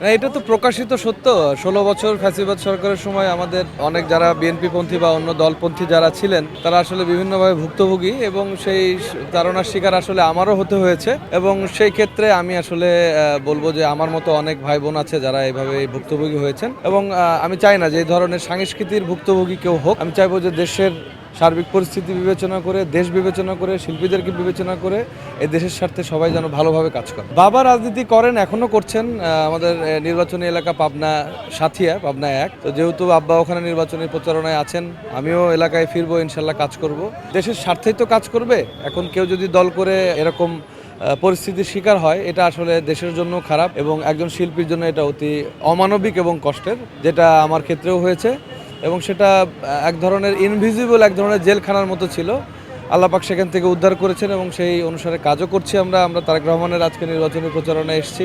না, এটা তো প্রকাশিত সত্য। ১৬ বছর ফ্যাসিবাদ সরকারের সময় আমাদের অনেক যারা বিএনপিপন্থী বা অন্য দলপন্থী যারা ছিলেন তারা আসলে বিভিন্নভাবে ভুক্তভোগী এবং সেই তাড়নার শিকার আসলে আমারও হতে হয়েছে। এবং সেই ক্ষেত্রে আমি আসলে বলবো যে আমার মতো অনেক ভাই বোন আছে যারা এইভাবে ভুক্তভোগী হয়েছেন এবং আমি চাই না যে এই ধরনের সংস্কৃতির ভুক্তভোগী কেউ হোক। আমি চাইবো যে দেশের সার্বিক পরিস্থিতি বিবেচনা করে, দেশ বিবেচনা করে, শিল্পীদেরকে বিবেচনা করে এই দেশের স্বার্থে সবাই যেন ভালোভাবে কাজ করে। বাবা রাজনীতি করেন, এখনো করছেন। আমাদের নির্বাচনী এলাকা পাবনা সাথিয়া, পাবনা ১। তো যেহেতু আব্বা ওখানে নির্বাচনী প্রচারণায় আছেন, আমিও এলাকায় ফিরবো, ইনশাল্লাহ কাজ করব। দেশের স্বার্থেই তো কাজ করবে। এখন কেউ যদি দল করে এরকম পরিস্থিতির শিকার হয়, এটা আসলে দেশের জন্য খারাপ এবং একজন শিল্পীর জন্য এটা অতি অমানবিক এবং কষ্টের, যেটা আমার ক্ষেত্রেও হয়েছে। এবং সেটা এক ধরনের ইনভিজিবল, এক ধরনের জেলখানার মতো ছিল। আল্লাহ পাক সেখান থেকে উদ্ধার করেছেন এবং সেই অনুসারে কাজও করছি। আমরা তারেক রহমানের আজকে নির্বাচনী প্রচারণায় এসেছি।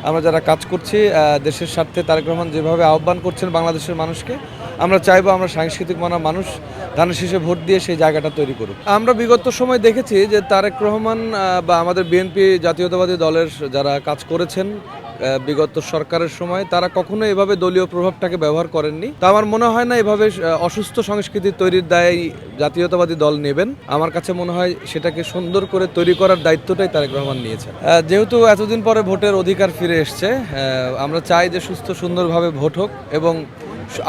আমরা যারা কাজ করছি দেশের স্বার্থে, তারেক রহমান যেভাবে আহ্বান করছেন বাংলাদেশের মানুষকে, আমরা চাইবো আমরা সাংস্কৃতিক মানা মানুষ ধানের শীষে ভোট দিয়ে সেই জায়গাটা তৈরি করুক। আমরা বিগত সময় দেখেছি যে তারেক রহমান বা আমাদের বিএনপি জাতীয়তাবাদী দলের যারা কাজ করেছেন বিগত সরকারের সময়, তারা কখনো এভাবে দলীয় প্রভাবটাকে ব্যবহার করেননি। তা আমার মনে হয় না এভাবে অসুস্থ সংস্কৃতি তৈরির দায় জাতীয়তাবাদী দল নেবেন। আমার কাছে মনে হয় সেটাকে সুন্দর করে তৈরি করার দায়িত্বটাই তারেক রহমান নিয়েছেন। যেহেতু এতদিন পরে ভোটের অধিকার ফিরে এসছে, আমরা চাই যে সুস্থ সুন্দরভাবে ভোট হোক। এবং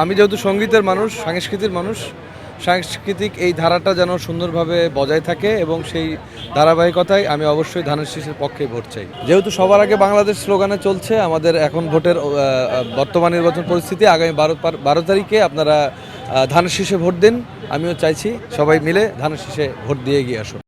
আমি যেহেতু সঙ্গীতের মানুষ, সাংস্কৃতিক মানুষ, সাংস্কৃতিক এই ধারাটা যেন সুন্দরভাবে বজায় থাকে এবং সেই ধারাবাহিকতায় আমি অবশ্যই ধানের শীষের পক্ষে ভোট চাই। যেহেতু সবার আগে বাংলাদেশ স্লোগানে চলছে আমাদের এখন ভোটের বর্তমান নির্বাচন পরিস্থিতি, আগামী ১২ তারিখে আপনারা ধানের শীষে ভোট দিন। আমিও চাইছি সবাই মিলে ধানের শীষে ভোট দিয়ে এগিয়ে আসুন।